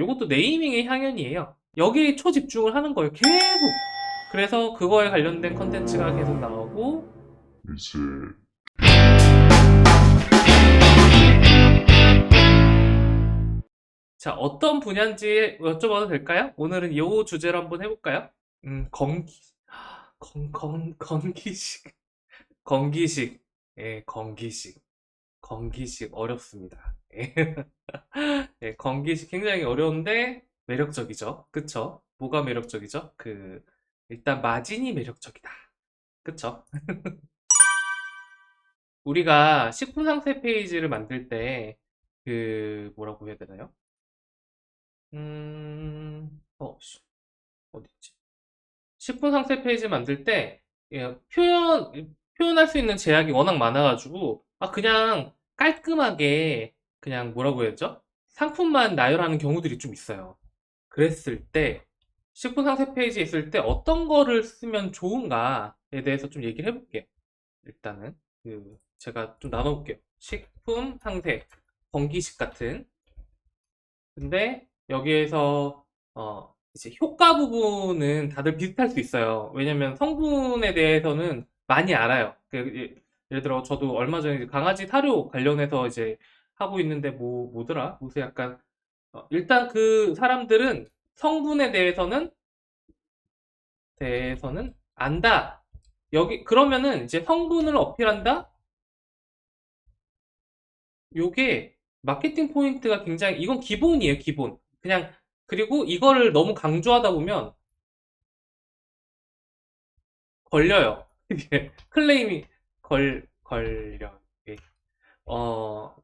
이것도 네이밍의 향연이에요. 여기에 초집중을 하는 거예요. 계속. 그래서 그거에 관련된 컨텐츠가 계속 나오고 이제 자, 어떤 분야인지 여쭤봐도 될까요? 오늘은 이 주제로 한번 해볼까요? 건기, 건기식. 건기식. 예, 건기식. 건기식 어렵습니다. 예. 예, 건기식 굉장히 어려운데 매력적이죠. 그쵸? 뭐가 매력적이죠? 일단 마진이 매력적이다. 그쵸? 우리가 식품 상세 페이지를 만들 때, 뭐라고 해야 되나요? 어딨지? 식품 상세 페이지 만들 때, 예, 표현할 수 있는 제약이 워낙 많아가지고, 그냥 깔끔하게, 그냥 뭐라고 해야죠? 상품만 나열하는 경우들이 좀 있어요. 그랬을 때, 식품 상세 페이지에 있을 때 어떤 거를 쓰면 좋은가에 대해서 좀 얘기를 해볼게요. 일단은, 제가 좀 나눠볼게요. 식품 상세, 건기식 같은. 근데 여기에서 이제 효과 부분은 다들 비슷할 수 있어요. 왜냐면 성분에 대해서는 많이 알아요. 예를 들어 저도 얼마 전에 이제 강아지 사료 관련해서 이제 하고 있는데 뭐더라? 무슨 약간 일단 그 사람들은 성분에 대해서는 안다. 여기 그러면은 이제 성분을 어필한다. 요게 마케팅 포인트가 굉장히 이건 기본이에요, 기본. 그냥 그리고 이거를 너무 강조하다 보면 걸려요. 이게 클레임이 걸려. 이게.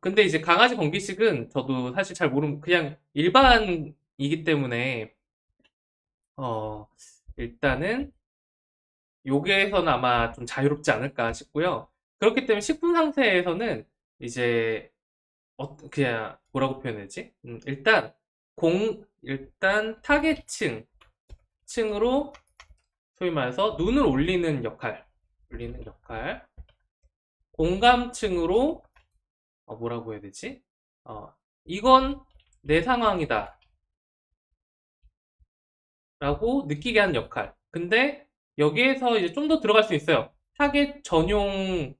근데 이제 강아지 건기식은 저도 사실 잘 모르는 그냥 일반이기 때문에 어, 일단은 요게에서는 아마 좀 자유롭지 않을까 싶고요. 그렇기 때문에 식품 상세에서는 이제 그냥 뭐라고 표현해야지? 일단 타겟층으로 소위 말해서 눈을 올리는 역할, 공감층으로 뭐라고 해야 되지? 이건 내 상황이다 라고 느끼게 하는 역할. 근데 여기에서 이제 좀 더 들어갈 수 있어요. 타겟 전용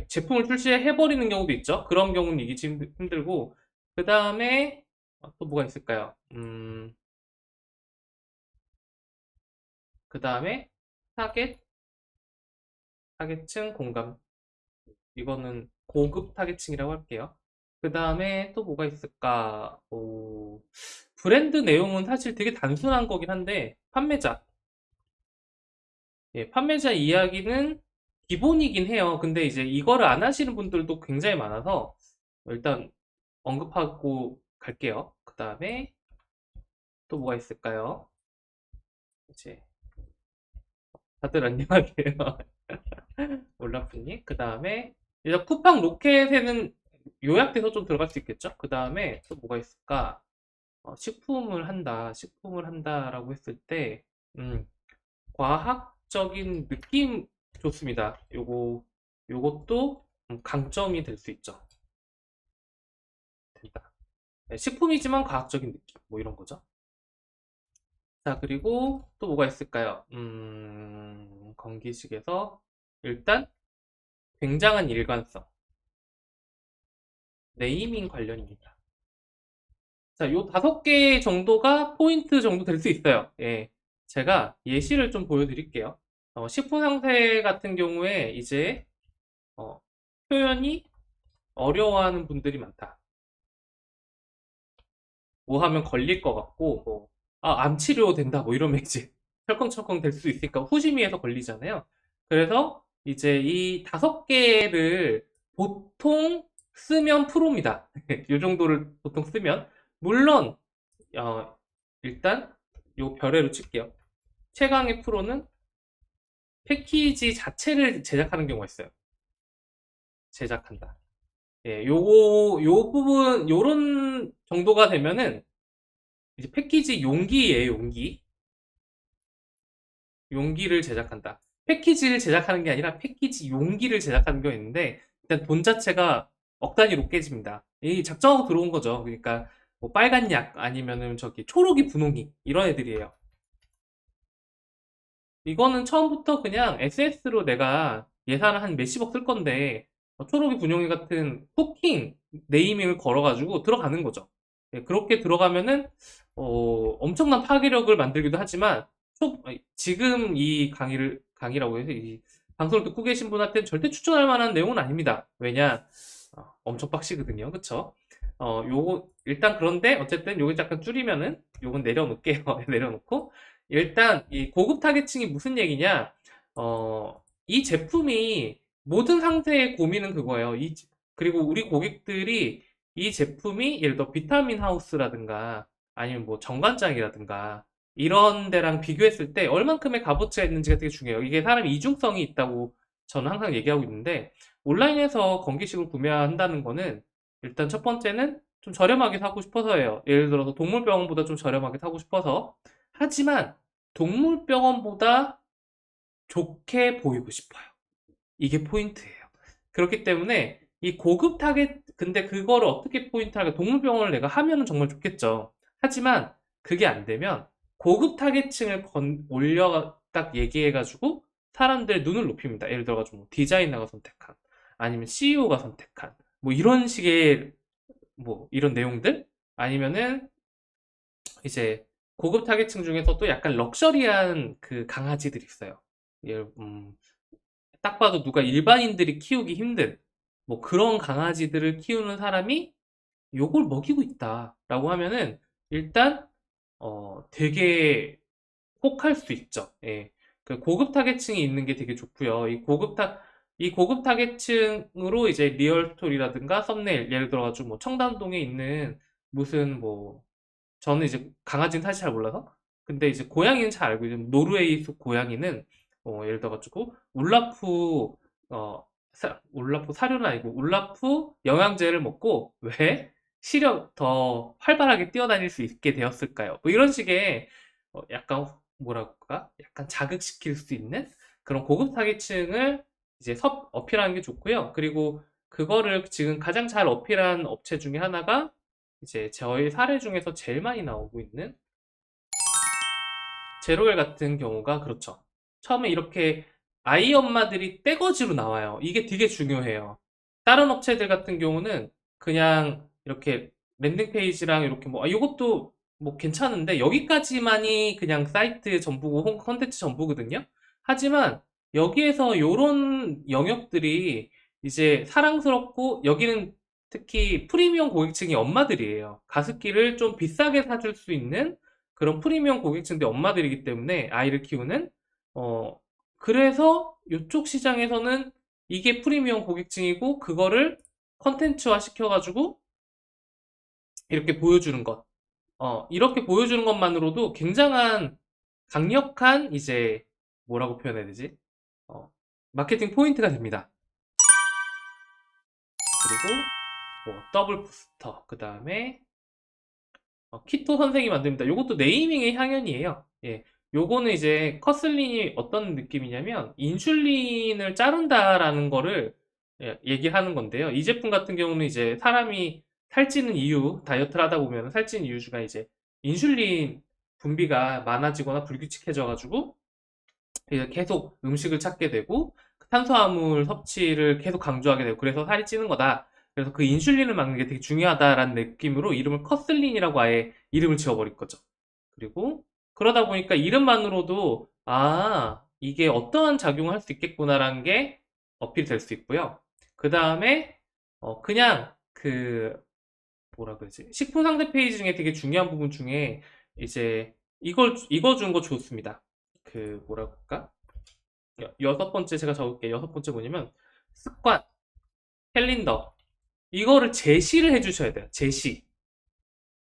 제품을 출시해버리는 경우도 있죠. 그런 경우는 이기지 힘들고 그 다음에 또 뭐가 있을까요? 그 다음에 타겟, 타겟층 공감. 이거는 고급 타겟층이라고 할게요. 그 다음에 또 뭐가 있을까? 브랜드 내용은 사실 되게 단순한 거긴 한데, 판매자. 예, 판매자 이야기는 기본이긴 해요. 근데 이제 이거를 안 하시는 분들도 굉장히 많아서, 일단 언급하고 갈게요. 그 다음에 또 뭐가 있을까요? 이제, 다들 안녕하세요. 올라프님. 그 다음에, 이제 쿠팡 로켓에는 요약돼서 좀 들어갈 수 있겠죠? 그 다음에 또 뭐가 있을까? 식품을 한다라고 했을 때, 음, 과학적인 느낌 좋습니다. 요것도 강점이 될 수 있죠. 된다. 네, 식품이지만 과학적인 느낌, 뭐 이런 거죠. 자, 그리고 또 뭐가 있을까요? 건기식에서 일단 굉장한 일관성, 네이밍 관련입니다. 자, 요 5개 정도가 포인트 정도 될 수 있어요. 예. 제가 예시를 좀 보여드릴게요. 식품 상세 같은 경우에 이제, 어, 표현이 어려워하는 분들이 많다. 뭐 하면 걸릴 것 같고, 암 치료 된다, 뭐 이러면 이제 철컹철컹 될 수 있으니까 호심이에서 걸리잖아요. 그래서 이제 이 5개를 보통 쓰면 프로입니다. 이 정도를 보통 쓰면. 물론, 어, 일단 요 별에로 칠게요. 최강의 프로는 패키지 자체를 제작하는 경우가 있어요. 제작한다. 예, 요 부분, 요런 정도가 되면은 이제 패키지 용기예요, 용기. 용기를 제작한다. 패키지를 제작하는 게 아니라 패키지 용기를 제작하는 게 있는데 일단 돈 자체가 억 단위로 깨집니다. 이 작정하고 들어온 거죠. 그러니까 뭐 빨간 약 아니면은 저기 초록이 분홍이 이런 애들이에요. 이거는 처음부터 그냥 SS로 내가 예산을 한 몇십억 쓸 건데 초록이 분홍이 같은 후킹 네이밍을 걸어가지고 들어가는 거죠. 예, 그렇게 들어가면은 엄청난 파괴력을 만들기도 하지만 지금 이 강의라고 해서 이 방송을 듣고 계신 분한테는 절대 추천할 만한 내용은 아닙니다. 왜냐? 엄청 빡시거든요. 그쵸? 요거 일단 그런데 어쨌든 요거 약간 줄이면은 요건 내려놓을게요. 내려놓고 일단 이 고급 타겟층이 무슨 얘기냐? 이 제품이 모든 상태의 고민은 그거예요. 그리고 우리 고객들이 이 제품이 예를 들어 비타민 하우스라든가 아니면 뭐 정관장이라든가 이런 데랑 비교했을 때 얼만큼의 값어치가 있는지가 되게 중요해요. 이게 사람이 이중성이 있다고 저는 항상 얘기하고 있는데 온라인에서 건기식을 구매한다는 거는 일단 첫 번째는 좀 저렴하게 사고 싶어서예요. 예를 들어서 동물병원보다 좀 저렴하게 사고 싶어서. 하지만 동물병원보다 좋게 보이고 싶어요. 이게 포인트예요. 그렇기 때문에 이 고급 타겟, 근데 그거를 어떻게 포인트하게 동물병원을 내가 하면은 정말 좋겠죠. 하지만 그게 안 되면 고급 타겟층을 올려 딱 얘기해가지고 사람들의 눈을 높입니다. 예를 들어가지고 뭐 디자이너가 선택한, 아니면 CEO가 선택한, 뭐 이런 식의 뭐 이런 내용들 아니면은 이제 고급 타겟층 중에서도 약간 럭셔리한 그 강아지들이 있어요. 딱 봐도 누가 일반인들이 키우기 힘든 뭐 그런 강아지들을 키우는 사람이 요걸 먹이고 있다라고 하면은 일단 되게 혹할 수 있죠. 예. 그 고급 타겟층이 있는 게 되게 좋고요. 이 고급 타겟층으로 이제 리얼 스토리라든가 썸네일 예를 들어가지고 뭐 청담동에 있는 무슨 뭐 저는 이제 강아지는 사실 잘 몰라서 근데 이제 고양이는 잘 알고 있는 노르웨이 속 고양이는 예를 들어가지고 울라프 사료는 아니고 울라프 영양제를 먹고 왜 시력 더 활발하게 뛰어다닐 수 있게 되었을까요? 뭐 이런 식의 약간 뭐랄까 약간 자극시킬 수 있는 그런 고급 타깃층을 이제 어필하는 게 좋고요. 그리고 그거를 지금 가장 잘 어필한 업체 중에 하나가 이제 저희 사례 중에서 제일 많이 나오고 있는 제로웰 같은 경우가 그렇죠. 처음에 이렇게 아이 엄마들이 떼거지로 나와요. 이게 되게 중요해요. 다른 업체들 같은 경우는 그냥 이렇게 랜딩 페이지랑 이렇게 뭐, 이것도 뭐 괜찮은데 여기까지만이 그냥 사이트 전부고 컨텐츠 전부거든요. 하지만 여기에서 요런 영역들이 이제 사랑스럽고 여기는 특히 프리미엄 고객층이 엄마들이에요. 가습기를 좀 비싸게 사줄 수 있는 그런 프리미엄 고객층들 엄마들이기 때문에 아이를 키우는 그래서 이쪽 시장에서는 이게 프리미엄 고객층이고 그거를 컨텐츠화 시켜가지고 이렇게 보여주는 것 이렇게 보여주는 것만으로도 굉장한 강력한 이제 뭐라고 표현해야 되지? 마케팅 포인트가 됩니다. 그리고 뭐 더블 부스터 그 다음에 키토 선생이 만듭니다. 요것도 네이밍의 향연이에요. 예. 요거는 이제 커슬린이 어떤 느낌이냐면 인슐린을 자른다라는 거를 얘기하는 건데요. 이 제품 같은 경우는 이제 사람이 살찌는 이유, 다이어트를 하다 보면 살찌는 이유 중에 이제 인슐린 분비가 많아지거나 불규칙해져 가지고 계속 음식을 찾게 되고 탄수화물 섭취를 계속 강조하게 되고 그래서 살이 찌는 거다. 그래서 그 인슐린을 막는 게 되게 중요하다라는 느낌으로 이름을 커슬린이라고 아예 이름을 지어버린 거죠. 그리고 그러다 보니까 이름만으로도 이게 어떠한 작용을 할 수 있겠구나라는 게 어필이 될 수 있고요. 그 다음에 그냥 그 뭐라 그러지? 식품 상세 페이지 중에 되게 중요한 부분 중에 이제 이거 준 거 좋습니다. 그 뭐라 그럴까? 여섯 번째 제가 적을게요. 여섯 번째 뭐냐면 습관, 캘린더 이거를 제시를 해주셔야 돼요.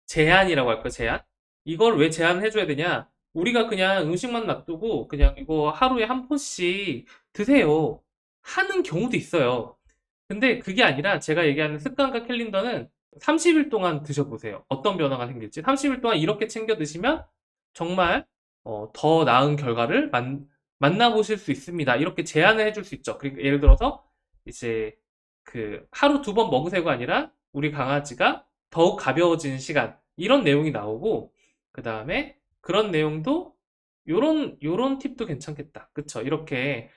제한이라고 할까요? 제한? 이걸 왜 제한을 해줘야 되냐? 우리가 그냥 음식만 놔두고 그냥 이거 하루에 한 포씩 드세요. 하는 경우도 있어요. 근데 그게 아니라 제가 얘기하는 습관과 캘린더는 30일 동안 드셔보세요. 어떤 변화가 생길지. 30일 동안 이렇게 챙겨 드시면 정말 더 나은 결과를 만나보실 수 있습니다. 이렇게 제안을 해줄 수 있죠. 그리고 예를 들어서 이제 그 하루 두 번 먹으세요가 아니라 우리 강아지가 더욱 가벼워지는 시간 이런 내용이 나오고, 그 다음에 그런 내용도 요런 팁도 괜찮겠다. 그쵸? 이렇게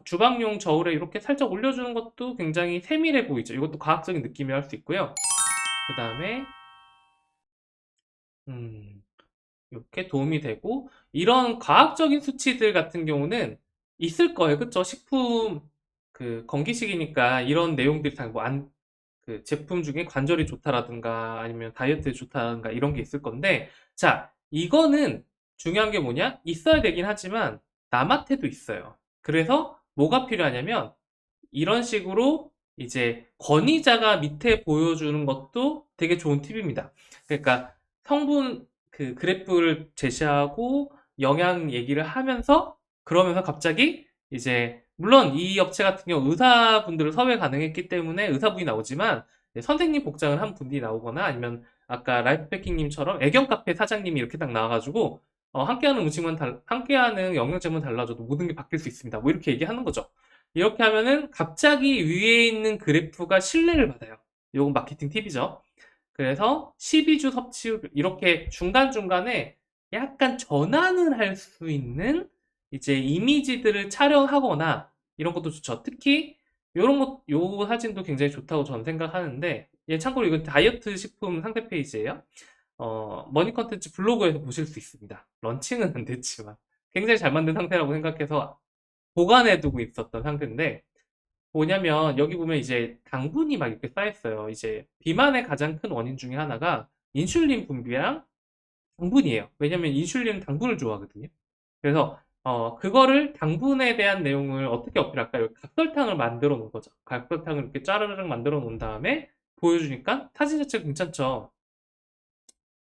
주방용 저울에 이렇게 살짝 올려주는 것도 굉장히 세밀해 보이죠. 이것도 과학적인 느낌이 할 수 있고요. 그 다음에 이렇게 도움이 되고, 이런 과학적인 수치들 같은 경우는 있을 거예요. 그쵸? 식품 그 건기식이니까 이런 내용들이 다 그 제품 중에 관절이 좋다라든가 아니면 다이어트에 좋다라든가 이런 게 있을 건데, 자, 이거는 중요한 게 뭐냐? 있어야 되긴 하지만 남한테도 있어요. 그래서 뭐가 필요하냐면 이런 식으로 이제 권위자가 밑에 보여주는 것도 되게 좋은 팁입니다. 그러니까 성분 그 그래프를 제시하고 영양 얘기를 하면서, 그러면서 갑자기 이제 물론 이 업체 같은 경우 의사분들을 섭외 가능했기 때문에 의사분이 나오지만 선생님 복장을 한 분이 나오거나, 아니면 아까 라이프패킹님처럼 애견 카페 사장님이 이렇게 딱 나와가지고 함께하는 함께하는 영양제만 달라져도 모든 게 바뀔 수 있습니다. 뭐 이렇게 얘기하는 거죠. 이렇게 하면은 갑자기 위에 있는 그래프가 신뢰를 받아요. 이건 마케팅 팁이죠. 그래서 12주 섭취율 이렇게 중간중간에 약간 전환을 할 수 있는 이제 이미지들을 촬영하거나 이런 것도 좋죠. 특히 요 사진도 굉장히 좋다고 저는 생각하는데, 참고로 이건 다이어트 식품 상세 페이지예요. 머니 컨텐츠 블로그에서 보실 수 있습니다. 런칭은 안 됐지만 굉장히 잘 만든 상태라고 생각해서 보관해두고 있었던 상태인데, 뭐냐면 여기 보면 이제 당분이 막 이렇게 쌓였어요. 이제 비만의 가장 큰 원인 중에 하나가 인슐린 분비랑 당분이에요. 왜냐면 인슐린은 당분을 좋아하거든요. 그래서 그거를 당분에 대한 내용을 어떻게 어필할까요? 각설탕을 만들어 놓은 거죠. 각설탕을 이렇게 짜르르 만들어 놓은 다음에 보여주니까 사진 자체가 괜찮죠.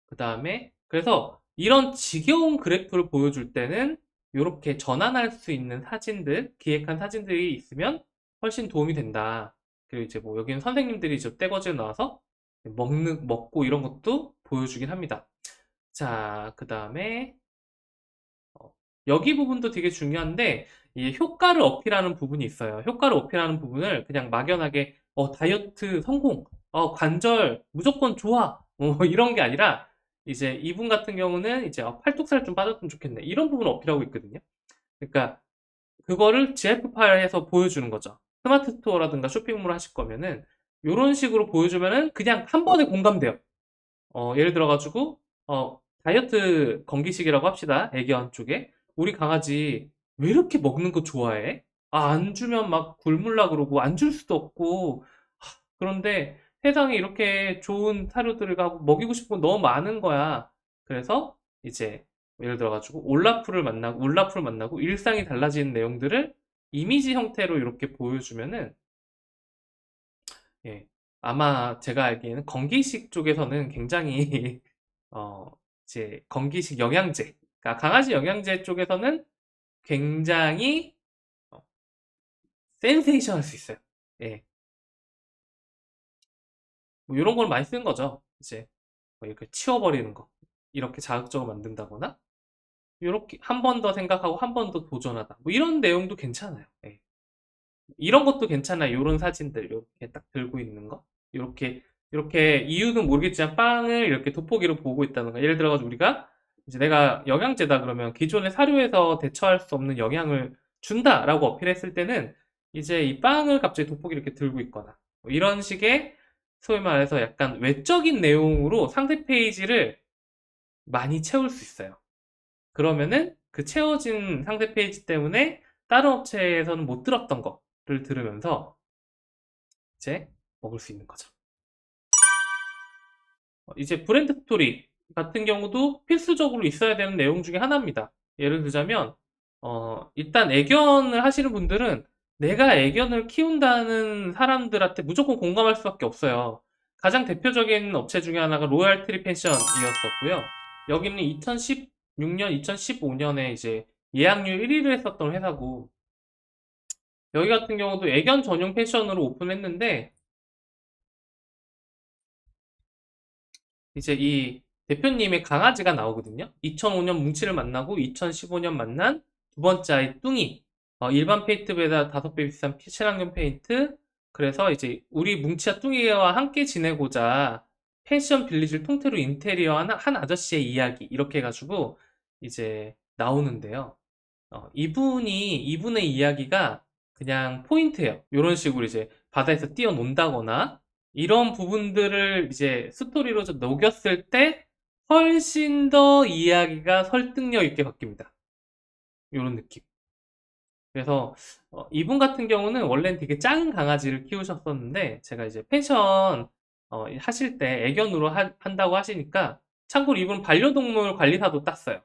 그 다음에 그래서 이런 지겨운 그래프를 보여줄 때는 이렇게 전환할 수 있는 사진들, 기획한 사진들이 있으면 훨씬 도움이 된다. 그리고 이제 뭐 여기는 선생님들이 저 떼거지에 나와서 먹고 이런 것도 보여주긴 합니다. 자, 그 다음에 여기 부분도 되게 중요한데, 이 효과를 어필하는 부분이 있어요. 효과를 어필하는 부분을 그냥 막연하게 다이어트 성공, 관절 무조건 좋아, 이런 게 아니라, 이제 이분 같은 경우는 이제 팔뚝살 좀 빠졌으면 좋겠네, 이런 부분을 어필하고 있거든요. 그러니까 그거를 GIF 파일에서 보여주는 거죠. 스마트 스토어라든가 쇼핑몰 하실 거면은 이런 식으로 보여주면은 그냥 한 번에 공감돼요. 예를 들어가지고 다이어트 건기식이라고 합시다. 애견 쪽에 우리 강아지 왜 이렇게 먹는 거 좋아해? 안 주면 막 굶을라 그러고 안 줄 수도 없고, 그런데 세상에 이렇게 좋은 사료들을 가고 먹이고 싶은 건 너무 많은 거야. 그래서 이제 예를 들어가지고 울라프를 만나고 일상이 달라지는 내용들을 이미지 형태로 이렇게 보여주면은, 예, 아마 제가 알기에는 건기식 쪽에서는 굉장히 어, 이제 건기식 영양제, 그러니까 강아지 영양제 쪽에서는 굉장히 어, 센세이션할 수 있어요. 예, 뭐 이런 걸 많이 쓰는 거죠. 이제 뭐 이렇게 치워버리는 거, 이렇게 자극적으로 만든다거나, 이렇게 한 번 더 생각하고 한 번 더 도전하다, 뭐 이런 내용도 괜찮아요. 예. 이런 것도 괜찮아요. 이런 사진들 이렇게 딱 들고 있는 거, 이렇게 이유는 모르겠지만 빵을 이렇게 돋보기로 보고 있다는 거. 예를 들어가지고 우리가 이제 내가 영양제다 그러면 기존의 사료에서 대처할 수 없는 영향을 준다라고 어필했을 때는 이제 이 빵을 갑자기 돋보기 이렇게 들고 있거나, 뭐 이런 식의 소위 말해서 약간 외적인 내용으로 상세 페이지를 많이 채울 수 있어요. 그러면은 그 채워진 상세 페이지 때문에 다른 업체에서는 못 들었던 거를 들으면서 이제 먹을 수 있는 거죠. 이제 브랜드 스토리 같은 경우도 필수적으로 있어야 되는 내용 중에 하나입니다. 예를 들자면, 일단 애견을 하시는 분들은 내가 애견을 키운다는 사람들한테 무조건 공감할 수밖에 없어요. 가장 대표적인 업체 중에 하나가 로얄 트리 펜션이었었고요. 여기는 2016년, 2015년에 이제 예약률 1위를 했었던 회사고, 여기 같은 경우도 애견 전용 펜션으로 오픈했는데, 이제 이 대표님의 강아지가 나오거든요. 2005년 뭉치를 만나고 2015년 만난 두 번째 아이 뚱이, 일반 페인트보다 5배 비싼 친환경 페인트. 그래서 이제 우리 뭉치와 뚱이와 함께 지내고자 펜션 빌리지를 통째로 인테리어한 한 아저씨의 이야기 이렇게 해가지고 이제 나오는데요. 이분의 이야기가 그냥 포인트예요. 이런 식으로 이제 바다에서 뛰어논다거나 이런 부분들을 이제 스토리로 좀 녹였을 때 훨씬 더 이야기가 설득력 있게 바뀝니다. 이런 느낌. 그래서 이분 같은 경우는 원래는 되게 작은 강아지를 키우셨었는데 제가 이제 펜션 하실 때 애견으로 한다고 하시니까 참고로 이분 반려동물 관리사도 땄어요.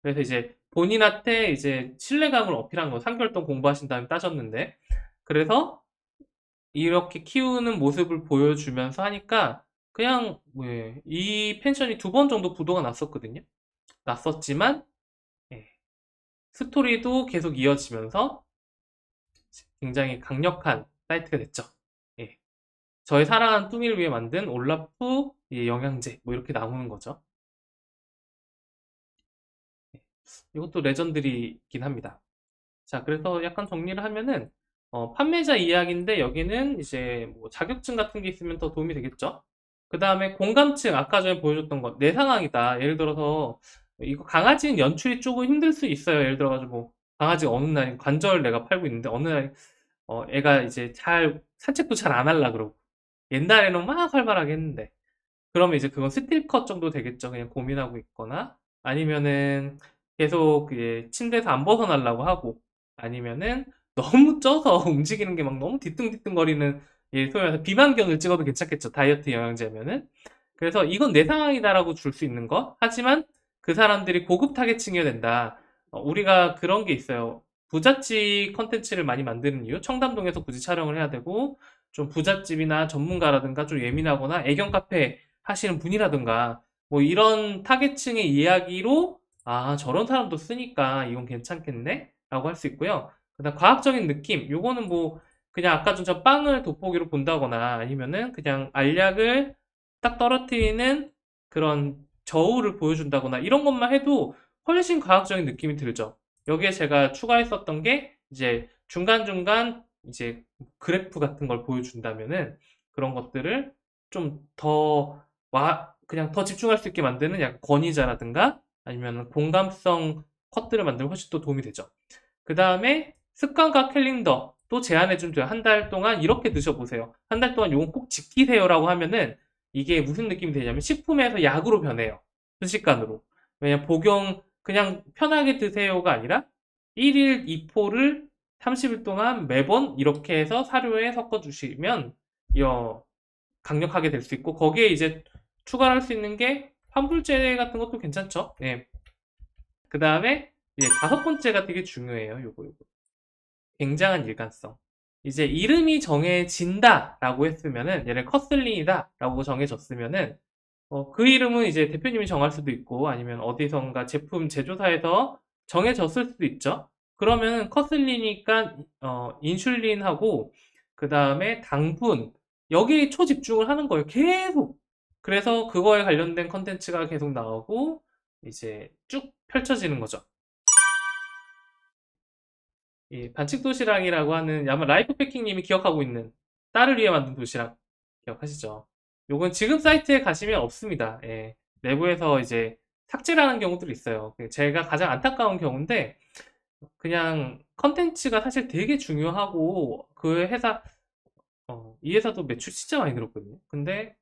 그래서 이제 본인한테 이제 신뢰감을 어필한 거 3개월 동안 공부하신 다음에 따셨는데 그래서 이렇게 키우는 모습을 보여주면서 하니까 그냥 이 펜션이 2번 정도 부도가 났었거든요. 났었지만 예, 스토리도 계속 이어지면서 굉장히 강력한 사이트가 됐죠. 예. 저의 사랑하는 뚱이를 위해 만든 올라프 영양제 뭐 이렇게 나오는 거죠. 이것도 레전드리긴 합니다. 자, 그래서 약간 정리를 하면은 판매자 이야기인데 여기는 이제 뭐 자격증 같은 게 있으면 더 도움이 되겠죠. 그 다음에 공감증 아까 전에 보여줬던 것 내 상황이다. 예를 들어서 이거 강아지는 연출이 조금 힘들 수 있어요. 예를 들어가지고 뭐 강아지가 어느 날 관절 내가 팔고 있는데 어느 날 애가 이제 잘 산책도 잘 안 하려 그러고 옛날에는 막 활발하게 했는데 그러면 이제 그건 스틸컷 정도 되겠죠. 그냥 고민하고 있거나 아니면은 계속 침대에서 안 벗어나려고 하고 아니면은 너무 쪄서 움직이는 게 막 너무 뒤뚱뒤뚱거리는 소위 말해서 비만견을 찍어도 괜찮겠죠. 다이어트 영양제면은. 그래서 이건 내 상황이다라고 줄 수 있는 거. 하지만 그 사람들이 고급 타겟층이어야 된다. 우리가 그런 게 있어요. 부잣집 컨텐츠를 많이 만드는 이유. 청담동에서 굳이 촬영을 해야 되고 좀 부잣집이나 전문가라든가 좀 예민하거나 애견 카페 하시는 분이라든가 뭐 이런 타겟층의 이야기로 저런 사람도 쓰니까 이건 괜찮겠네 라고 할 수 있고요. 그다음 과학적인 느낌 요거는 뭐 그냥 아까 전 빵을 돋보기로 본다거나 아니면은 그냥 알약을 딱 떨어뜨리는 그런 저울을 보여준다거나 이런 것만 해도 훨씬 과학적인 느낌이 들죠. 여기에 제가 추가했었던 게 이제 중간중간 이제 그래프 같은 걸 보여준다면은 그런 것들을 좀더 그냥 더 집중할 수 있게 만드는 약간 권위자라든가 아니면 공감성 컷들을 만들면 훨씬 더 도움이 되죠. 그 다음에 습관과 캘린더 또 제안해 주면 돼요. 한 달 동안 이렇게 드셔보세요. 한 달 동안 이건 꼭 지키세요라고 하면은 이게 무슨 느낌이 되냐면 식품에서 약으로 변해요. 순식간으로. 왜냐면 복용 그냥 편하게 드세요가 아니라 1일 2포를 30일 동안 매번 이렇게 해서 사료에 섞어 주시면 강력하게 될 수 있고 거기에 이제 추가를 할 수 있는 게 환불제 같은 것도 괜찮죠. 예. 그 다음에 이제 5번째가 되게 중요해요. 요거. 굉장한 일관성. 이제 이름이 정해진다라고 했으면은 얘를 커슬린이다라고 정해졌으면은 그 이름은 이제 대표님이 정할 수도 있고 아니면 어디선가 제품 제조사에서 정해졌을 수도 있죠. 그러면 커슬리니까 인슐린하고 그 다음에 당분 여기에 초집중을 하는 거예요. 계속. 그래서 그거에 관련된 컨텐츠가 계속 나오고 이제 쭉 펼쳐지는 거죠. 이 반칙 도시락이라고 하는 아마 라이프패킹님이 기억하고 있는 딸을 위해 만든 도시락 기억하시죠? 요건 지금 사이트에 가시면 없습니다. 예. 내부에서 이제 삭제를 하는 경우들이 있어요. 제가 가장 안타까운 경우인데 그냥 컨텐츠가 사실 되게 중요하고 그 회사 이 회사도 매출 진짜 많이 늘었거든요. 근데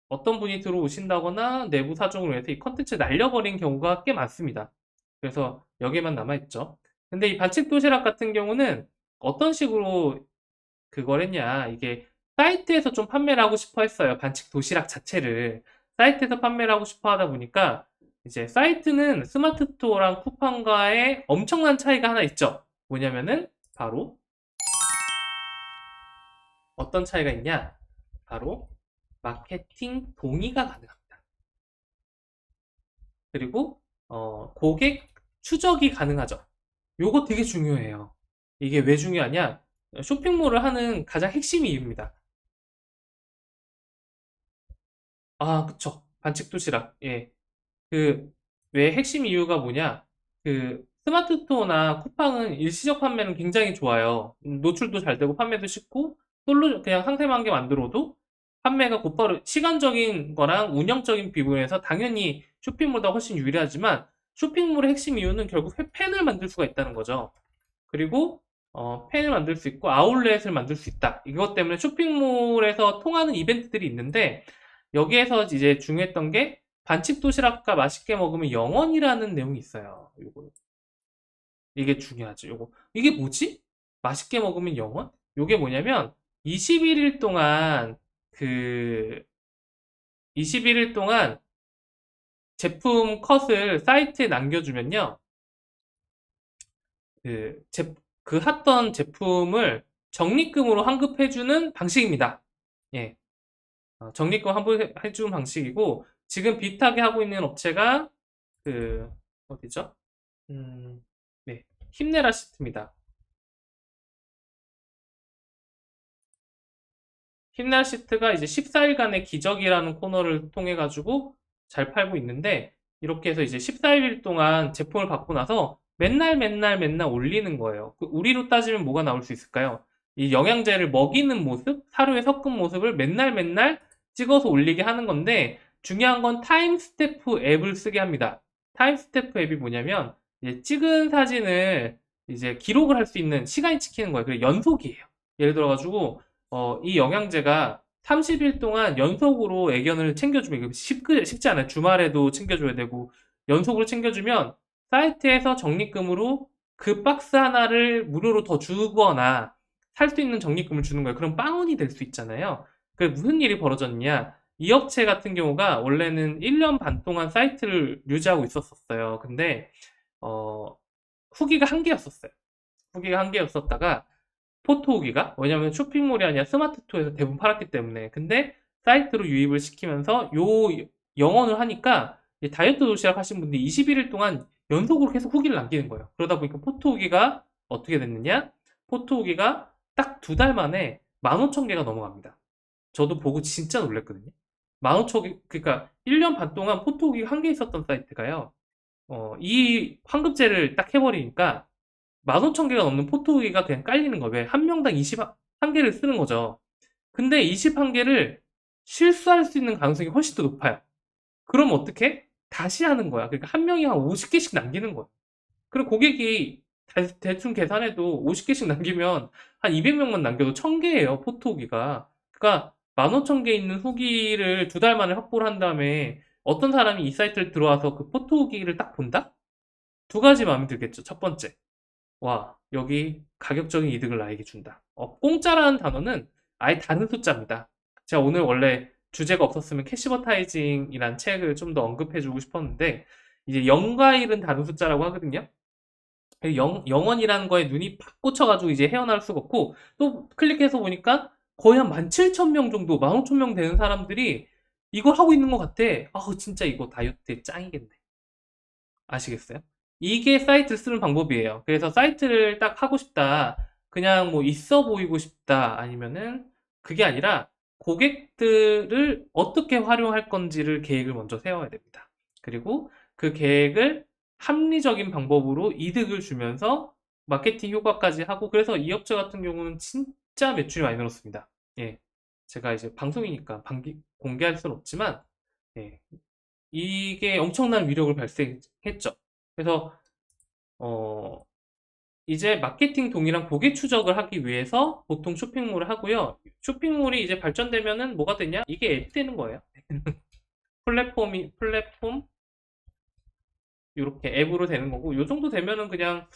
어떤 분이 들어오신다거나 내부 사정으로 해서 이 컨텐츠 날려버린 경우가 꽤 많습니다. 그래서 여기에만 남아있죠. 근데 이 반칙 도시락 같은 경우는 어떤 식으로 그걸 했냐. 이게 사이트에서 좀 판매를 하고 싶어 했어요. 반칙 도시락 자체를. 사이트에서 판매를 하고 싶어 하다 보니까 이제 사이트는 스마트 스토어랑 쿠팡과의 엄청난 차이가 하나 있죠. 뭐냐면은 바로 어떤 차이가 있냐? 바로 마케팅 동의가 가능합니다. 그리고 고객 추적이 가능하죠. 요거 되게 중요해요. 이게 왜 중요하냐? 쇼핑몰을 하는 가장 핵심 이유입니다. 그쵸. 반칙 도시락. 예. 왜 핵심 이유가 뭐냐? 스마트 스토어나 쿠팡은 일시적 판매는 굉장히 좋아요. 노출도 잘 되고 판매도 쉽고, 솔로 그냥 상세만 개 만들어도 판매가 곧바로 시간적인 거랑 운영적인 부분에서 당연히 쇼핑몰보다 훨씬 유리하지만 쇼핑몰의 핵심 이유는 결국 팬을 만들 수가 있다는 거죠. 그리고 팬을 만들 수 있고 아울렛을 만들 수 있다. 이것 때문에 쇼핑몰에서 통하는 이벤트들이 있는데 여기에서 이제 중요했던 게 반칙 도시락과 맛있게 먹으면 영원이라는 내용이 있어요. 이게 중요하죠. 이게 뭐지? 맛있게 먹으면 영원? 이게 뭐냐면 21일 동안 그 21일 동안 제품 컷을 사이트에 남겨주면요. 그, 그 샀던 제품을 적립금으로 환급해주는 방식입니다. 예. 적립금 환급해주는 방식이고, 지금 비슷하게 하고 있는 업체가, 그, 어디죠? 음, 네. 힘내라 시트입니다. 힘내라 시트가 이제 14일간의 기적이라는 코너를 통해가지고 잘 팔고 있는데, 이렇게 해서 이제 14일 동안 제품을 받고 나서 맨날 맨날 맨날 올리는 거예요. 우리로 따지면 뭐가 나올 수 있을까요? 이 영양제를 먹이는 모습, 사료에 섞은 모습을 맨날 맨날 찍어서 올리게 하는 건데, 중요한 건 타임스태프 앱을 쓰게 합니다. 타임스태프 앱이 뭐냐면, 이제 찍은 사진을 이제 기록을 할 수 있는 시간이 찍히는 거예요. 그래 연속이에요. 예를 들어가지고, 이 영양제가 30일 동안 연속으로 애견을 챙겨주면 이거 쉽지 않아요. 주말에도 챙겨줘야 되고 연속으로 챙겨주면 사이트에서 적립금으로 그 박스 하나를 무료로 더 주거나 살 수 있는 적립금을 주는 거예요. 그럼 빵원이 될 수 있잖아요. 그래 무슨 일이 벌어졌냐? 이 업체 같은 경우가 원래는 1년 반 동안 사이트를 유지하고 있었어요. 근데 어, 후기가 한 개였었어요. 후기가 한 개였었다가 포토 후기가 왜냐면 쇼핑몰이 아니라 스마트스토어에서 대부분 팔았기 때문에 근데 사이트로 유입을 시키면서 영원을 하니까 다이어트 도시락 하신 분들이 21일 동안 연속으로 계속 후기를 남기는 거예요. 그러다 보니까 포토 후기가 어떻게 됐느냐? 포토 후기가 딱 2달 만에 15,000개가 넘어갑니다. 저도 보고 진짜 놀랐거든요. 15,000개, 그러니까 1년 반 동안 포토 후기가 한 개 있었던 사이트가요. 이 환급제를 딱 해버리니까 15,000개가 넘는 포토기가 그냥 깔리는 거예요. 왜? 한 명당 21개를 쓰는 거죠. 근데 21개를 실수할 수 있는 가능성이 훨씬 더 높아요. 그럼 어떻게? 다시 하는 거야. 그러니까 한 명이 한 50개씩 남기는 거야. 그리고 고객이 대충 계산해도 50개씩 남기면 한 200명만 남겨도 1000개예요, 포토기가. 그러니까 15,000개 있는 후기를 2달 만에 확보를 한 다음에 어떤 사람이 이 사이트를 들어와서 그 포토 후기를 딱 본다? 두 가지 마음에 들겠죠. 첫 번째. 와, 여기 가격적인 이득을 나에게 준다. 공짜라는 단어는 아예 다른 숫자입니다. 제가 오늘 원래 주제가 없었으면 캐시버타이징이란 책을 좀 더 언급해주고 싶었는데, 이제 0과 1은 다른 숫자라고 하거든요. 0원이라는 거에 눈이 팍 꽂혀가지고 이제 헤어나올 수가 없고, 또 클릭해서 보니까 거의 한 17,000명 정도, 15,000명 되는 사람들이 이걸 하고 있는 것 같아. 진짜 이거 다이어트에 짱이겠네. 아시겠어요? 이게 사이트를 쓰는 방법이에요. 그래서 사이트를 딱 하고 싶다. 그냥 뭐 있어 보이고 싶다. 아니면은 그게 아니라 고객들을 어떻게 활용할 건지를 계획을 먼저 세워야 됩니다. 그리고 그 계획을 합리적인 방법으로 이득을 주면서 마케팅 효과까지 하고 그래서 이 업체 같은 경우는 진짜 매출이 많이 늘었습니다. 예. 제가 이제 방송이니까 공개할 수는 없지만 예. 이게 엄청난 위력을 발생했죠. 그래서 어, 이제 마케팅 동이랑 고객 추적을 하기 위해서 보통 쇼핑몰을 하고요. 쇼핑몰이 이제 발전되면은 뭐가 되냐? 이게 앱이 되는 거예요. 플랫폼 이렇게 앱으로 되는 거고 요 정도 되면은 그냥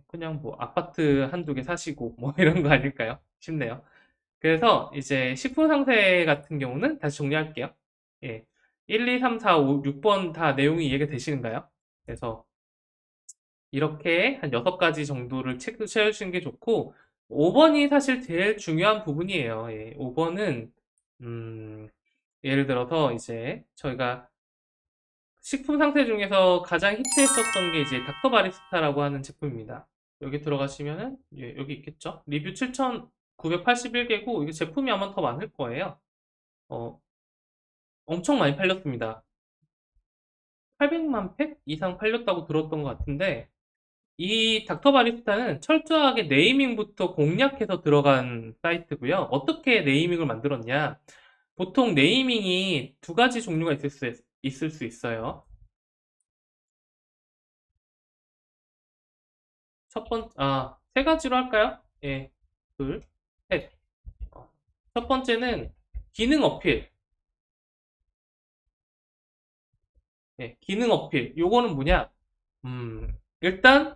그냥 뭐 아파트 한두 개 사시고 뭐 이런 거 아닐까요? 싶네요. 그래서 이제 식품 상세 같은 경우는 다시 정리할게요. 예. 1, 2, 3, 4, 5, 6번 다 내용이 이해가 되시는가요? 그래서 이렇게 한 6가지 정도를 채우시는 게 좋고 5번이 사실 제일 중요한 부분이에요. 예. 5번은 예를 들어서 이제 저희가 식품 상세 중에서 가장 히트했었던 게 이제 닥터 바리스타라고 하는 제품입니다. 여기 들어가시면은 여기 있겠죠? 리뷰 7,981개고 이게 제품이 아마 더 많을 거예요. 어, 엄청 많이 팔렸습니다. 800만 팩 이상 팔렸다고 들었던 것 같은데 이 닥터 바리스타는 철저하게 네이밍부터 공략해서 들어간 사이트고요. 어떻게 네이밍을 만들었냐? 보통 네이밍이 두 가지 종류가 있을 수 있어요. 세 가지로 할까요? 예, 둘, 셋. 어, 첫 번째는 기능 어필. 예, 기능 어필. 요거는 뭐냐? 일단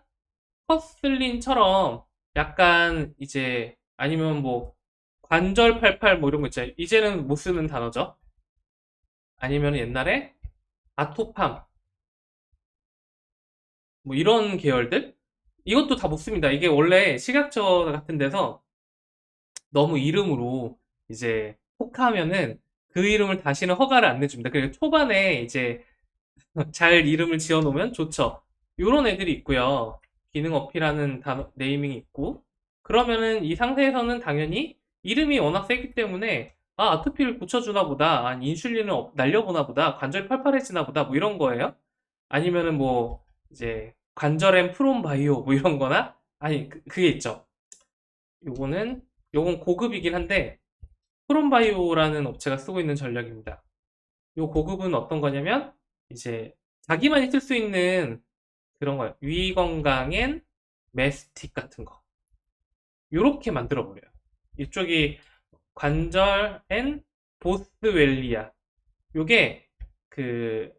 퍼슬린처럼 약간 이제 아니면 뭐 관절 88 뭐 이런 거 있잖아요. 이제는 못 쓰는 단어죠. 아니면 옛날에 아토팜 뭐 이런 계열들 이것도 다 못 씁니다. 이게 원래 식약처 같은 데서 너무 이름으로 이제 혹하면은 그 이름을 다시는 허가를 안 내줍니다. 그래서 초반에 이제 잘 이름을 지어 놓으면 좋죠. 요런 애들이 있고요. 기능 어필하는 단어, 네이밍이 있고. 그러면은 이 상태에서는 당연히 이름이 워낙 세기 때문에 아토피를 고쳐주나 보다. 인슐린을 날려보나 보다. 관절이 팔팔해지나 보다. 뭐 이런 거예요. 아니면은 뭐 이제 관절엔 프롬바이오 뭐 이런 거나 아니 그게 있죠. 요거는 요건 고급이긴 한데 프롬바이오라는 업체가 쓰고 있는 전략입니다. 요 고급은 어떤 거냐면 이제 자기만이 쓸 수 있는 그런 거예요. 위 건강엔 메스틱 같은 거. 요렇게 만들어 버려요. 이쪽이 관절엔 보스웰리아. 요게 그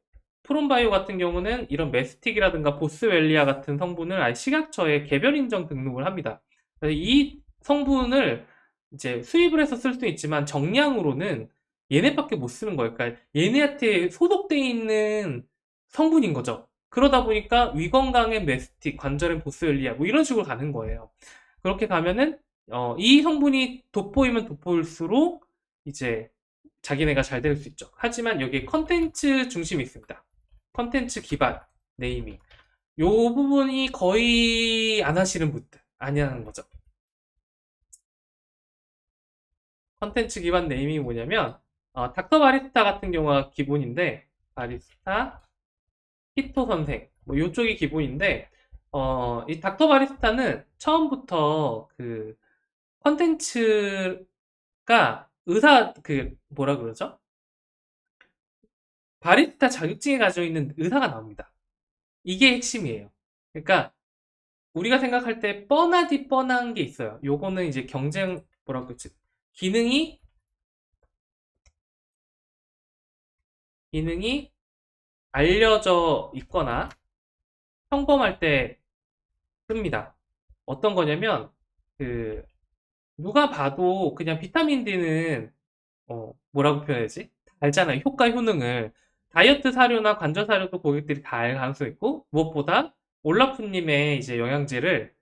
프롬바이오 같은 경우는 이런 메스틱이라든가 보스웰리아 같은 성분을 아예 식약처에 개별 인정 등록을 합니다. 그래서 이 성분을 이제 수입을 해서 쓸 수 있지만 정량으로는 얘네밖에 못 쓰는 거예요. 그러니까 얘네한테 소속돼 있는 성분인 거죠. 그러다 보니까 위건강엔 메스틱, 관절엔 보스웰리아 뭐 이런 식으로 가는 거예요. 그렇게 가면은 이 성분이 돋보이면 돋보일수록 이제 자기네가 잘 될 수 있죠. 하지만 여기에 컨텐츠 중심이 있습니다. 컨텐츠 기반 네이밍. 요 부분이 거의 안 하시는 분들 아니라는 거죠. 컨텐츠 기반 네이밍이 뭐냐면 닥터 바리스타 같은 경우가 기본인데 바리스타, 히토 선생 뭐 요쪽이 기본인데 이 닥터 바리스타는 처음부터 그 컨텐츠가 의사 그 뭐라 그러죠? 바리스타 자격증에 가지고 있는 의사가 나옵니다. 이게 핵심이에요. 그러니까 우리가 생각할 때 뻔하디 뻔한 게 있어요. 요거는 이제 뭐라고 그러지? 기능이 기능이 알려져 있거나 평범할 때 씁니다. 어떤 거냐면 그 누가 봐도 그냥 비타민 D는 뭐라고 표현하지? 알잖아요. 효과 효능을. 다이어트 사료나 관절 사료도 고객들이 다 알 가능성이 있고 무엇보다 올라프님의 이제 영양제를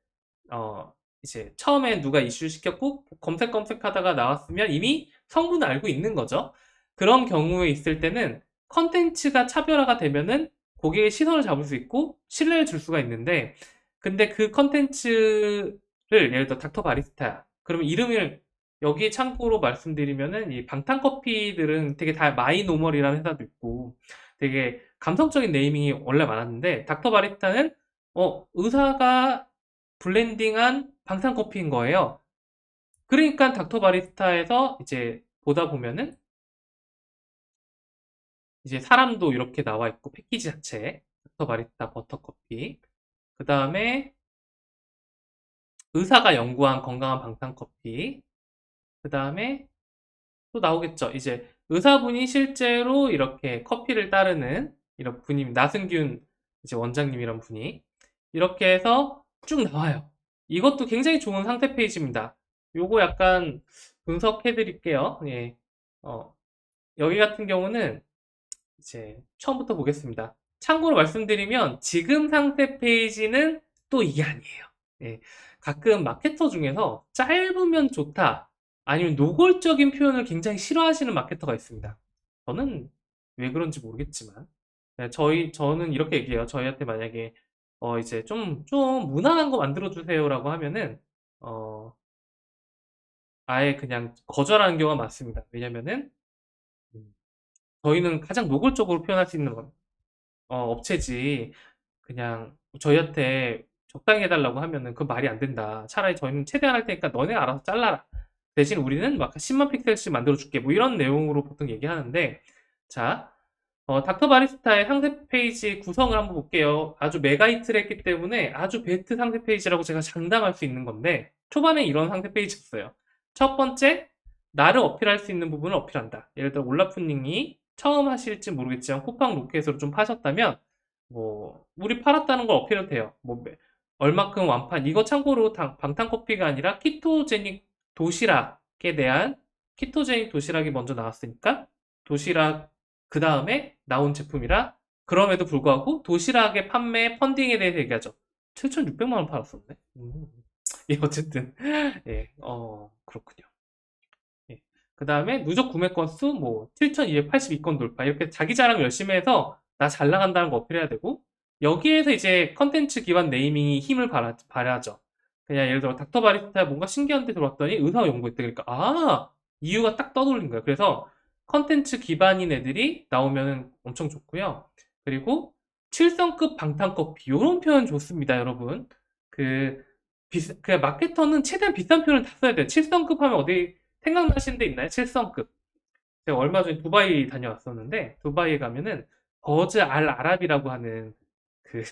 어, 이제 처음에 누가 이슈 시켰고 검색하다가 나왔으면 이미 성분을 알고 있는 거죠. 그런 경우에 있을 때는 컨텐츠가 차별화가 되면은 고객의 시선을 잡을 수 있고 신뢰를 줄 수가 있는데 근데 그 컨텐츠를 예를 들어 닥터 바리스타 그러면 이름을 여기 참고로 말씀드리면은 이 방탄커피들은 되게 다 마이노멀이라는 회사도 있고 되게 감성적인 네이밍이 원래 많았는데 닥터 바리스타는 의사가 블렌딩한 방탄커피인 거예요. 그러니까 닥터 바리스타에서 이제 보다 보면은 이제 사람도 이렇게 나와 있고 패키지 자체에 닥터 바리스타 버터커피 그 다음에 의사가 연구한 건강한 방탄커피 그 다음에 또 나오겠죠. 이제 의사분이 실제로 이렇게 커피를 따르는 이런 분이 나승균 이제 원장님이란 분이 이렇게 해서 쭉 나와요. 이것도 굉장히 좋은 상세 페이지입니다. 요거 약간 분석해 드릴게요. 예. 어, 여기 같은 경우는 이제 처음부터 보겠습니다. 참고로 말씀드리면 지금 상세 페이지는 또 이게 아니에요. 예. 가끔 마케터 중에서 짧으면 좋다. 아니면 노골적인 표현을 굉장히 싫어하시는 마케터가 있습니다. 저는 왜 그런지 모르겠지만 네, 저는 이렇게 얘기해요. 저희한테 만약에 이제 좀 무난한 거 만들어 주세요라고 하면은 어, 아예 그냥 거절하는 경우가 많습니다. 왜냐면은 음, 저희는 가장 노골적으로 표현할 수 있는 업체지 그냥 저희한테 적당히 해달라고 하면은 그 말이 안 된다. 차라리 저희는 최대한 할 테니까 너네 알아서 잘라라. 대신 우리는 막 10만 픽셀씩 만들어줄게. 뭐 이런 내용으로 보통 얘기하는데, 자, 닥터 바리스타의 상세 페이지 구성을 한번 볼게요. 아주 메가 히트를 했기 때문에 아주 베스트 상세 페이지라고 제가 장담할 수 있는 건데, 초반에 이런 상세 페이지였어요. 첫 번째, 나를 어필할 수 있는 부분을 어필한다. 예를 들어 올라프님이 처음 하실지 모르겠지만 쿠팡 로켓으로 좀 파셨다면 뭐 우리 팔았다는 걸 어필해도 돼요. 뭐 얼마큼 완판. 이거 참고로 방탄커피가 아니라 키토제닉 도시락에 대한 키토제닉 도시락이 먼저 나왔으니까 도시락 그 다음에 나온 제품이라 그럼에도 불구하고 도시락의 판매 펀딩에 대해서 얘기하죠. 7,600만 원 팔았었네. 예, 어쨌든 예, 그렇군요. 예. 그 다음에 누적 구매 건수 뭐 7,282건 돌파 이렇게 자기 자랑 열심히 해서 나 잘 나간다는 거 어필해야 되고 여기에서 이제 컨텐츠 기반 네이밍이 힘을 발하죠. 그냥 예를 들어 닥터 바리스타 뭔가 신기한 데 들어왔더니 의사 연구했다 그러니까 이유가 딱 떠돌린 거예요. 그래서 컨텐츠 기반인 애들이 나오면 엄청 좋고요. 그리고 7성급 방탄커피 이런 표현 좋습니다, 여러분. 그 그냥 마케터는 최대한 비싼 표현을 다 써야 돼요. 7성급 하면 어디 생각나시는 데 있나요? 7성급. 제가 얼마 전에 두바이 다녀왔었는데 두바이에 가면은 버즈 알 아랍이라고 하는 그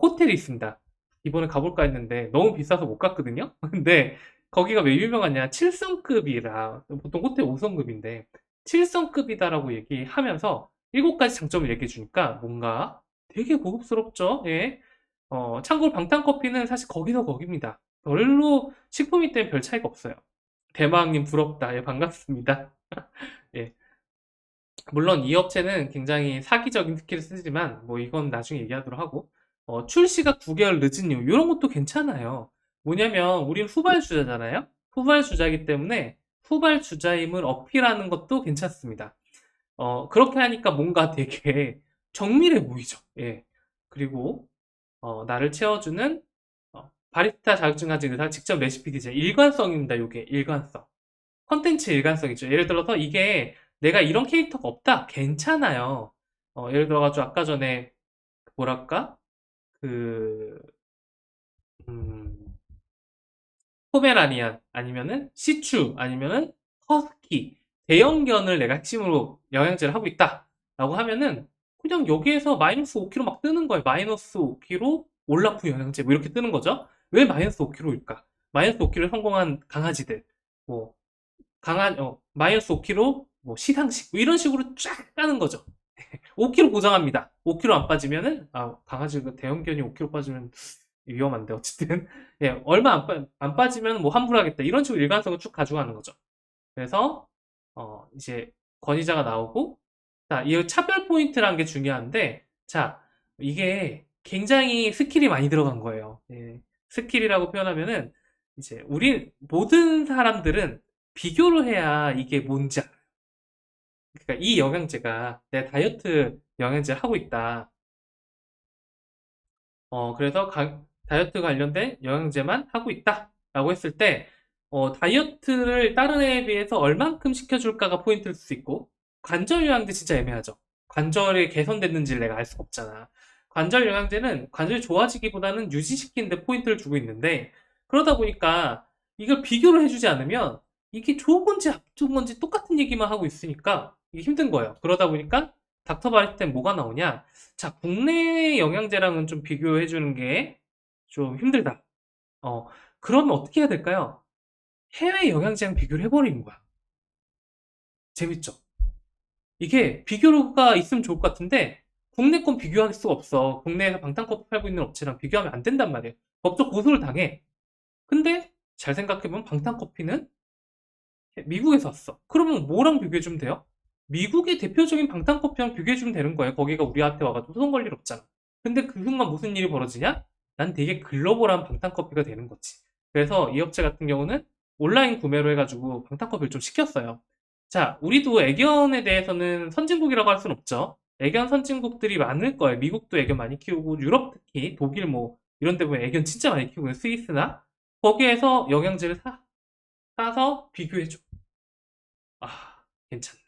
호텔이 있습니다. 이번에 가볼까 했는데 너무 비싸서 못 갔거든요. 근데 거기가 왜 유명하냐? 7성급이라 보통 호텔 5성급인데 7성급이다라고 얘기하면서 7가지 장점을 얘기해 주니까 뭔가 되게 고급스럽죠. 예. 참고로 방탄커피는 사실 거기서 거깁니다. 별로 식품이 때문에 별 차이가 없어요. 대마왕님 부럽다. 예, 반갑습니다. 예. 물론 이 업체는 굉장히 사기적인 스킬을 쓰지만 뭐 이건 나중에 얘기하도록 하고 출시가 9개월 늦은 이유 이런 것도 괜찮아요. 뭐냐면 우린 후발주자잖아요. 후발주자이기 때문에 후발주자임을 어필하는 것도 괜찮습니다. 그렇게 하니까 뭔가 되게 정밀해 보이죠. 예. 그리고 나를 채워주는 바리스타 자격증 가진 의사 직접 레시피 디자인 일관성입니다. 이게 일관성. 컨텐츠 일관성이죠. 예를 들어서 이게 내가 이런 캐릭터가 없다. 괜찮아요. 예를 들어가지고 아까 전에 뭐랄까 그 음, 포메라니안 아니면은 시츄 아니면은 허스키 대형견을 내가 핵심으로 영양제를 하고 있다라고 하면은 그냥 여기에서 마이너스 5kg 막 뜨는 거예요. 마이너스 5kg 올라프 영양제 뭐 이렇게 뜨는 거죠. 왜 마이너스 5kg일까? 마이너스 5kg 성공한 강아지들 뭐 마이너스 5kg 뭐 시상식 뭐 이런 식으로 쫙 까는 거죠. 5kg 보장합니다. 5kg 안 빠지면은 강아지가 대형견이 5kg 빠지면 위험한데 어쨌든 예, 얼마 안 빠지면 뭐 환불하겠다 이런 식으로 일관성을 쭉 가져가는 거죠. 그래서 이제 권위자가 나오고 자, 이 차별 포인트라는 게 중요한데 자, 이게 굉장히 스킬이 많이 들어간 거예요. 예, 스킬이라고 표현하면은 이제 우리 모든 사람들은 비교를 해야 이게 뭔지 알아요. 그러니까 이 영양제가 내 다이어트 영양제를 하고 있다. 그래서 다이어트 관련된 영양제만 하고 있다라고 했을 때 다이어트를 다른 애에 비해서 얼만큼 시켜줄까가 포인트일 수 있고 관절 영양제 진짜 애매하죠. 관절이 개선됐는지를 내가 알 수가 없잖아. 관절 영양제는 관절이 좋아지기보다는 유지시키는 데 포인트를 주고 있는데 그러다 보니까 이걸 비교를 해주지 않으면 이게 좋은 건지 안 좋은 건지 똑같은 얘기만 하고 있으니까 이게 힘든 거예요. 그러다 보니까 닥터 바리스타는 뭐가 나오냐? 자, 국내 영양제랑은 좀 비교해 주는 게 좀 힘들다. 그러면 어떻게 해야 될까요? 해외 영양제랑 비교를 해버리는 거야. 재밌죠? 이게 비교가 있으면 좋을 것 같은데, 국내 건 비교할 수가 없어. 국내에서 방탄커피 팔고 있는 업체랑 비교하면 안 된단 말이에요. 법적 고소를 당해. 근데, 잘 생각해보면 방탄커피는 미국에서 왔어. 그러면 뭐랑 비교해주면 돼요? 미국의 대표적인 방탄커피랑 비교해주면 되는 거예요. 거기가 우리한테 와가지고 소송 걸 일 없잖아. 근데 그 순간 무슨 일이 벌어지냐? 난 되게 글로벌한 방탄커피가 되는 거지. 그래서 이 업체 같은 경우는 온라인 구매로 해가지고 방탄커피를 좀 시켰어요. 자, 우리도 애견에 대해서는 선진국이라고 할 수는 없죠. 애견 선진국들이 많을 거예요. 미국도 애견 많이 키우고, 유럽 특히, 독일 뭐, 이런 데 보면 애견 진짜 많이 키우고, 스위스나, 거기에서 영양제를 사서 비교해줘. 괜찮네.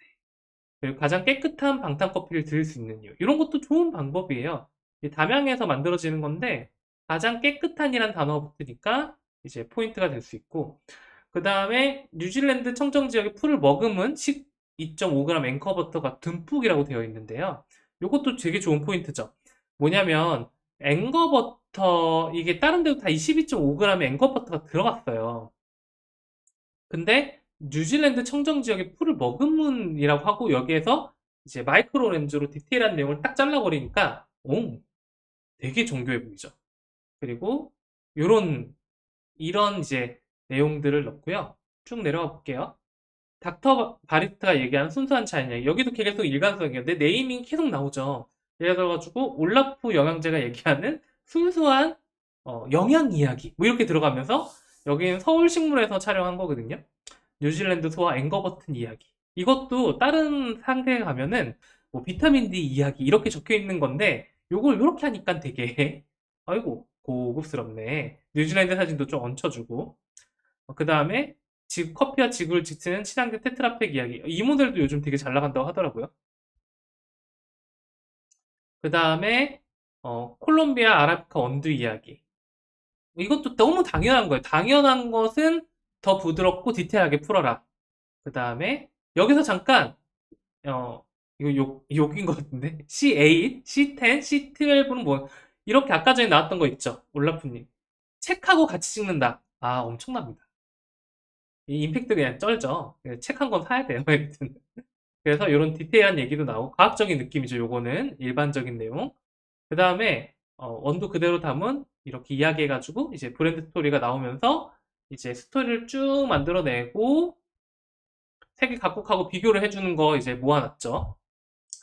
그리고 가장 깨끗한 방탄커피를 드릴 수 있는 이유. 이런 것도 좋은 방법이에요. 담양에서 만들어지는 건데, 가장 깨끗한이란 단어가 붙으니까 이제 포인트가 될 수 있고, 그 다음에 뉴질랜드 청정 지역의 풀을 머금은 12.5g 앵커버터가 듬뿍이라고 되어 있는데요. 이것도 되게 좋은 포인트죠. 뭐냐면 앵커버터, 이게 다른 데도 다 22.5g의 앵커버터가 들어갔어요. 근데 뉴질랜드 청정 지역의 풀을 머금은이라고 하고 여기에서 이제 마이크로 렌즈로 디테일한 내용을 딱 잘라버리니까 되게 정교해 보이죠. 그리고 이런 이제 내용들을 넣고요. 쭉 내려가 볼게요. 닥터 바리스타가 얘기하는 순수한 차이냐. 여기도 계속 일관성이에요. 내 네이밍 계속 나오죠. 예를 들어가지고 올라프 영양제가 얘기하는 순수한 영양 이야기 뭐 이렇게 들어가면서 여기는 서울식물에서 촬영한 거거든요. 뉴질랜드 소와 앵거버튼 이야기. 이것도 다른 상대에 가면은 뭐 비타민 D 이야기 이렇게 적혀 있는 건데 요걸 이렇게 하니까 되게 아이고 고급스럽네. 뉴질랜드 사진도 좀 얹혀주고 그 다음에 커피와 지구를 지치는 친환경 테트라팩 이야기. 이 모델도 요즘 되게 잘 나간다고 하더라고요. 그 다음에 콜롬비아 아라비카 원두 이야기. 이것도 너무 당연한 거예요. 당연한 것은 더 부드럽고 디테일하게 풀어라. 그 다음에 여기서 잠깐 이거 욕인 것 같은데 C8, C10, C12는 뭐 이렇게 아까 전에 나왔던 거 있죠. 올라프님. 책하고 같이 찍는다. 아 엄청납니다. 이 임팩트 그냥 쩔죠. 책 한 권 사야 돼요. 하여튼. 그래서 이런 디테일한 얘기도 나오고 과학적인 느낌이죠. 요거는 일반적인 내용. 그 다음에 원두 그대로 담은 이렇게 이야기해가지고 이제 브랜드 스토리가 나오면서 이제 스토리를 쭉 만들어내고 세계 각국하고 비교를 해주는 거 이제 모아놨죠.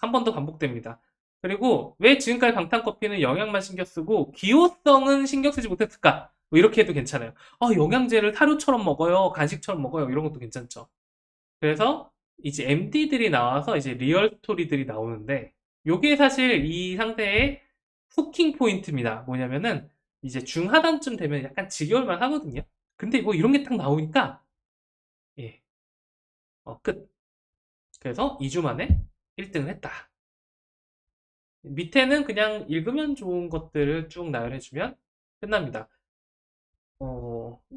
한 번 더 반복됩니다. 그리고 왜 지금까지 방탄커피는 영양만 신경 쓰고 기호성은 신경 쓰지 못했을까? 뭐 이렇게 해도 괜찮아요. 영양제를 사료처럼 먹어요, 간식처럼 먹어요, 이런 것도 괜찮죠. 그래서 이제 MD들이 나와서 이제 리얼 스토리들이 나오는데 요게 사실 이 상태의 후킹 포인트입니다. 뭐냐면은 이제 중하단쯤 되면 약간 지겨울만 하거든요. 근데 뭐 이런 게 딱 나오니까 예, 끝. 그래서 2주 만에 1등을 했다. 밑에는 그냥 읽으면 좋은 것들을 쭉 나열해주면 끝납니다.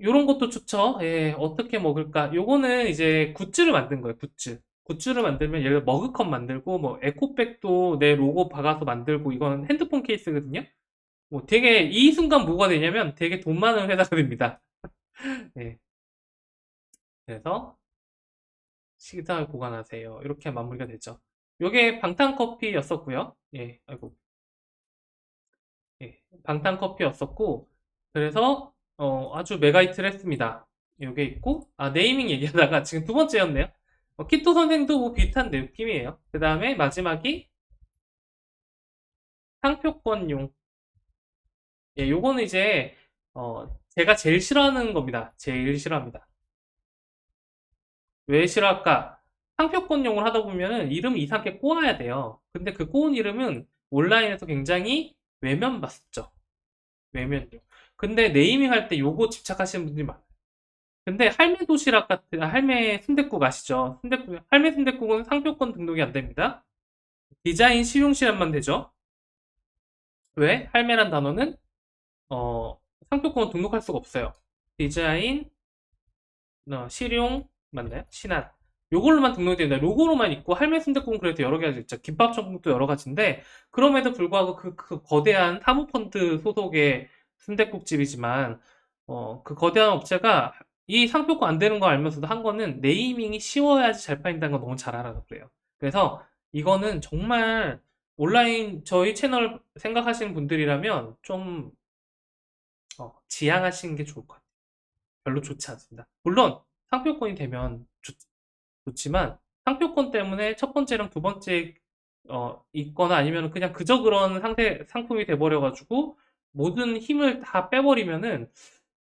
요런 것도 좋죠. 예, 어떻게 먹을까? 요거는 이제 굿즈를 만든 거예요, 굿즈. 굿즈를 만들면 예를 들어 머그컵 만들고, 뭐, 에코백도 내 로고 박아서 만들고, 이건 핸드폰 케이스거든요? 뭐 되게, 이 순간 뭐가 되냐면 되게 돈 많은 회사가 됩니다. 예. 그래서, 식사를 보관하세요. 이렇게 마무리가 되죠. 요게 방탄커피였었고요. 예, 아이고. 예, 방탄커피였었고, 그래서 아주 메가히트를 했습니다. 요게 있고, 네이밍 얘기하다가 지금 두 번째였네요. 키토 선생도 뭐 비슷한 느낌이에요. 그 다음에 마지막이 상표권용. 예, 요거는 이제 제가 제일 싫어하는 겁니다. 제일 싫어합니다. 왜 싫어할까? 상표권용을 하다 보면은 이름 이상하게 꼬아야 돼요. 근데 그 꼬은 이름은 온라인에서 굉장히 외면받죠. 외면용. 근데 네이밍 할 때 요거 집착하시는 분들이 많아요. 근데 할매 도시락 같은 할매 순댓국 아시죠? 할매 순댓국은 상표권 등록이 안 됩니다. 디자인 실용실험만 되죠. 왜? 할매란 단어는 상표권 등록할 수가 없어요. 디자인 실용 맞나요? 신한 요걸로만 등록이 됩니다. 로고로만 있고 할매 순댓국은 그래도 여러 개가 있죠. 김밥 천국도 여러 가지인데 그럼에도 불구하고 그 거대한 사모펀드 소속의 순댓국집이지만 그 거대한 업체가 이 상표권 안 되는 거 알면서도 한 거는 네이밍이 쉬워야지 잘 팔린다는 거 너무 잘 알아서 그래요. 그래서 이거는 정말 온라인 저희 채널 생각하시는 분들이라면 좀 지양하시는 게 좋을 것 같아요. 별로 좋지 않습니다. 물론 상표권이 되면 좋지만 상표권 때문에 첫 번째랑 두 번째 있거나 아니면 그냥 그저 그런 상품이 돼버려가지고 모든 힘을 다 빼버리면은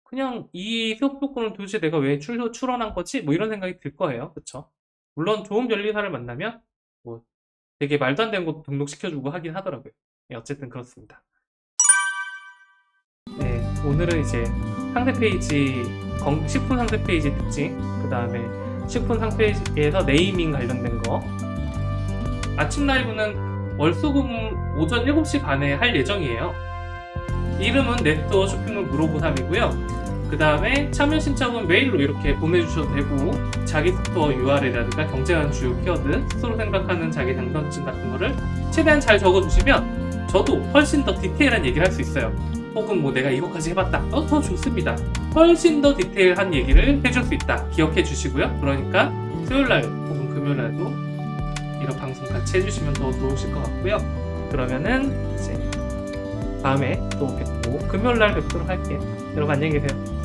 그냥 이 상표권을 도대체 내가 왜 출원한 거지? 뭐 이런 생각이 들 거예요. 그쵸? 물론 좋은 변리사를 만나면 뭐 되게 말도 안 되는 것도 등록시켜주고 하긴 하더라고요. 네, 어쨌든 그렇습니다. 네, 오늘은 이제 상세 페이지, 식품 상세 페이지 특징, 그 다음에 식품 상세 페이지에서 네이밍 관련된 거. 아침 라이브는 월수금 오전 7시 반에 할 예정이에요. 이름은 넷스토어 쇼핑몰 무로보삼이고요. 그 다음에 참여 신청은 메일로 이렇게 보내주셔도 되고, 자기 스토어 URL이라든가 경쟁하는 주요 키워드, 스스로 생각하는 자기 장단점 같은 거를 최대한 잘 적어주시면 저도 훨씬 더 디테일한 얘기를 할 수 있어요. 혹은 뭐 내가 이것까지 해봤다. 더 좋습니다. 훨씬 더 디테일한 얘기를 해줄 수 있다. 기억해 주시고요. 그러니까 수요일날 혹은 금요일날도 이런 방송 같이 해주시면 더 좋으실 것 같고요. 그러면은 이제 다음에 또 뵙고 금요일날 뵙도록 할게요. 여러분 안녕히 계세요.